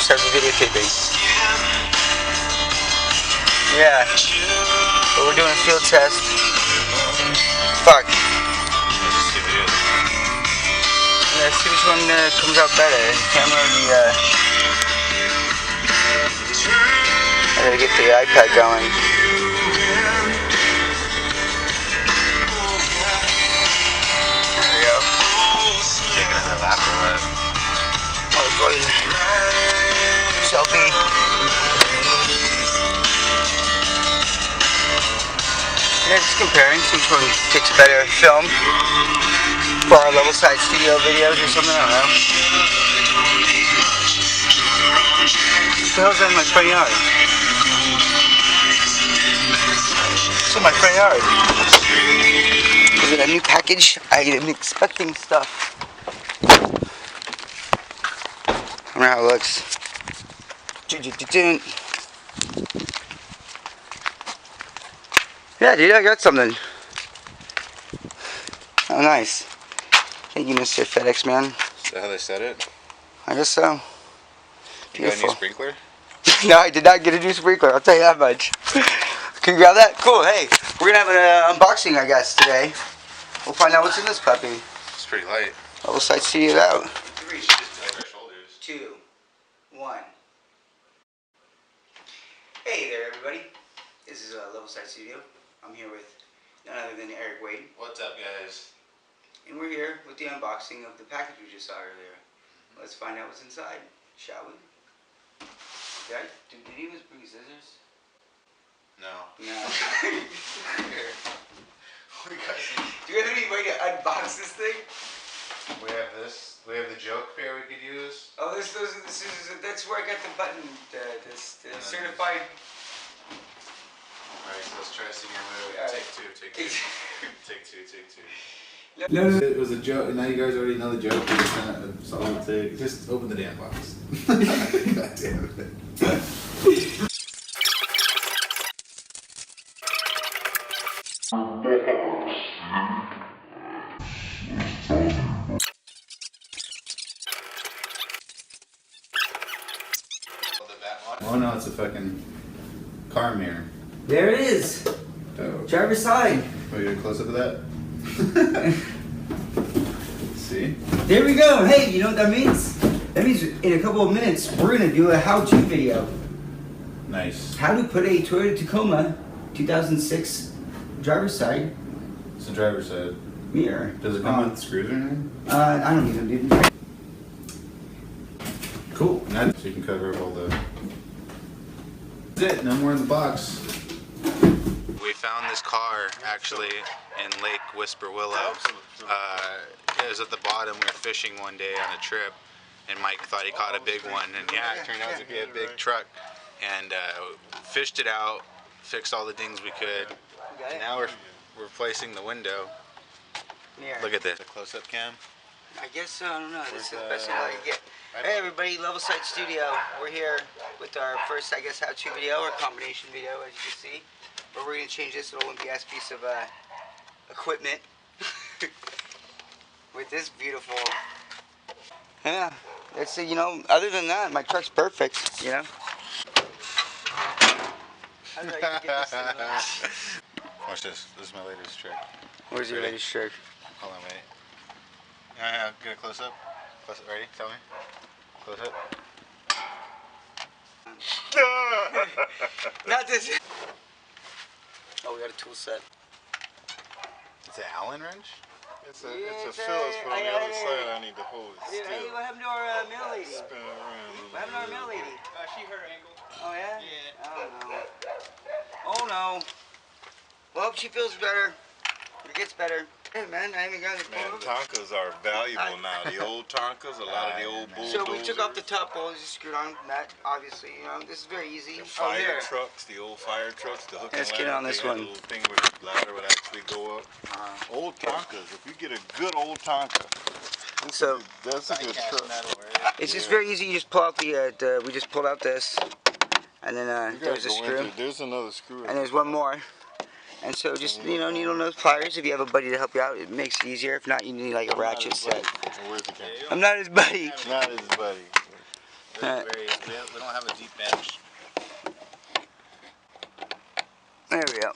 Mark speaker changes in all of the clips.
Speaker 1: start videotaping. Yeah. But we're doing a field test. Fuck. Yeah, see which one comes out better. The camera or the I gotta get the iPad going. There we go.
Speaker 2: Taking it in the lap or what?
Speaker 1: Oh, good. Selfie. Yeah, just comparing, see which one takes better film for our level side studio videos or something, I don't know. What the hell's that in my front yard? It's in my front yard. Is it a new package? I am expecting stuff. I don't know how it looks. Yeah, dude, I got something. Oh, nice. Thank you, Mr. FedEx man.
Speaker 2: Is that how they said it?
Speaker 1: I guess so.
Speaker 2: You got a new sprinkler?
Speaker 1: No, I did not get a new sprinkler. I'll tell you that much. Can you grab that? Cool. Hey, we're gonna have an unboxing, I guess, today. We'll find out what's in this puppy.
Speaker 2: It's pretty light.
Speaker 1: Level side studio it out.
Speaker 2: 3, just like our shoulders.
Speaker 1: 2, 1. Hey there, everybody. This is Level Side Studio. I'm here with none other than Eric Wade.
Speaker 2: What's up, guys?
Speaker 1: And we're here with the unboxing of the package we just saw earlier. Let's find out what's inside, shall we? Did he even bring scissors?
Speaker 2: No.
Speaker 1: No.
Speaker 2: We got some.
Speaker 1: Do you have any way to unbox this thing?
Speaker 2: We have this. We have the joke pair we could use.
Speaker 1: Oh, those are the scissors. That's where I got the button. The certified.
Speaker 2: Alright, so let's try a senior move. Take two. Take two.
Speaker 3: No, it was a joke. Now you guys already know the joke. It's all it takes. Just open the damn box. God damn it. Oh no, it's a fucking car mirror.
Speaker 1: There it is.
Speaker 3: Oh.
Speaker 1: Driver's side.
Speaker 3: Want to get a close up of that? See?
Speaker 1: There we go. Hey, you know what that means? That means in a couple of minutes we're gonna do a how-to video.
Speaker 3: Nice.
Speaker 1: How to put a Toyota Tacoma 2006 driver's side
Speaker 3: It's a driver's side.
Speaker 1: mirror.
Speaker 3: Does it come with screws or anything?
Speaker 1: I don't need them, dude.
Speaker 3: Cool. Now, so you can cover up all the. That's it. No more in the box.
Speaker 2: We found this car actually in Lake Whisper Willow. It was at the bottom. We were fishing one day on a trip, and Mike thought he caught a big one, and yeah, it turned out to be a big truck. And fished it out, fixed all the dings we could, and now we're replacing the window.
Speaker 1: Yeah.
Speaker 2: Look at this. A close-up cam.
Speaker 1: I guess so. I don't know. This is the best thing I can get. Hey everybody, Level Side Studio. We're here with our first, I guess, how-to video or combination video, as you can see. But we're gonna change this to a wimpy-ass piece of equipment with this beautiful. Yeah, that's you know. Other than that, my truck's perfect. You know. How did I even get this thing on?
Speaker 2: Watch this. This is my latest trick.
Speaker 1: Where's your
Speaker 2: Ready?
Speaker 1: latest trick?
Speaker 2: Hold on, wait. Yeah, get a close-up. Ready? Tell me. Close up.
Speaker 1: Not this. Oh, we got a tool set.
Speaker 2: It's an Allen wrench?
Speaker 4: It's a Phillips, but on the other side I need to hold it
Speaker 1: Hey,
Speaker 4: still.
Speaker 1: what happened to our mail lady?
Speaker 4: Spin it around.
Speaker 1: What happened to our mail lady?
Speaker 5: She hurt her ankle.
Speaker 1: Oh yeah?
Speaker 5: Yeah.
Speaker 1: Oh no. Oh no. Well, hope she feels better. It gets better. Hey man, I haven't gotten the
Speaker 4: Man, Tonkas are valuable now. The old Tonkas, a lot of the old bulldozers.
Speaker 1: So we took off the top bolts, just screwed on that, obviously, you know, this is very easy.
Speaker 4: The fire trucks, the old fire trucks, the hook and
Speaker 1: Let's get
Speaker 4: ladder,
Speaker 1: on this
Speaker 4: they had
Speaker 1: one.
Speaker 4: a little thing where the ladder would actually go up. Old Tonkas, if you get a good old Tonka,
Speaker 1: So
Speaker 4: that's a good truck.
Speaker 1: it's just very easy. You just pull out the we just pulled out this, and then
Speaker 4: You gotta
Speaker 1: there's a
Speaker 4: go
Speaker 1: screw,
Speaker 4: into- There's another screw.
Speaker 1: and there's one more. And so just, you know, needle nose pliers. If you have a buddy to help you out, it makes it easier. If not, you need like a ratchet set.
Speaker 4: Where's the camera?
Speaker 1: I'm not his buddy.
Speaker 4: Not his buddy.
Speaker 2: We don't have a deep bench.
Speaker 1: There we go.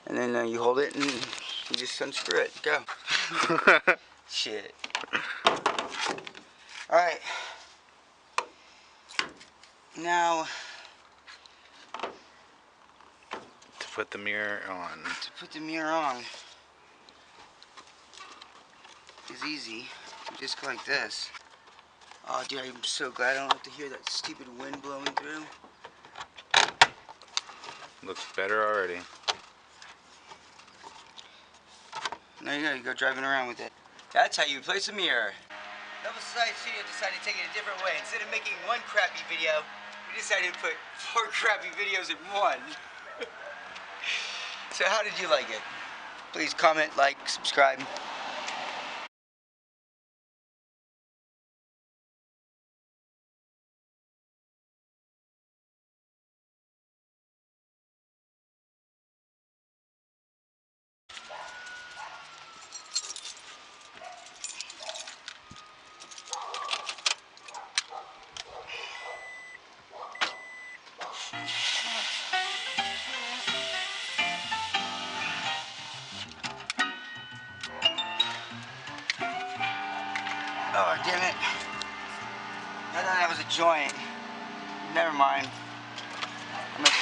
Speaker 1: And then you hold it and you just unscrew it. Go. Shit. Alright. Now,
Speaker 2: to put the mirror on.
Speaker 1: To put the mirror on is easy. You just go like this. Oh, dude, I'm so glad I don't have to hear that stupid wind blowing through.
Speaker 2: Looks better already.
Speaker 1: There you go, you go driving around with it. That's how you replace a mirror. Level Society Studio decided to take it a different way. Instead of making one crappy video, we decided to put 4 crappy videos in one. So how did you like it? Please comment, like, subscribe. Oh, damn it. I thought that was a joint. Never mind. I'm gonna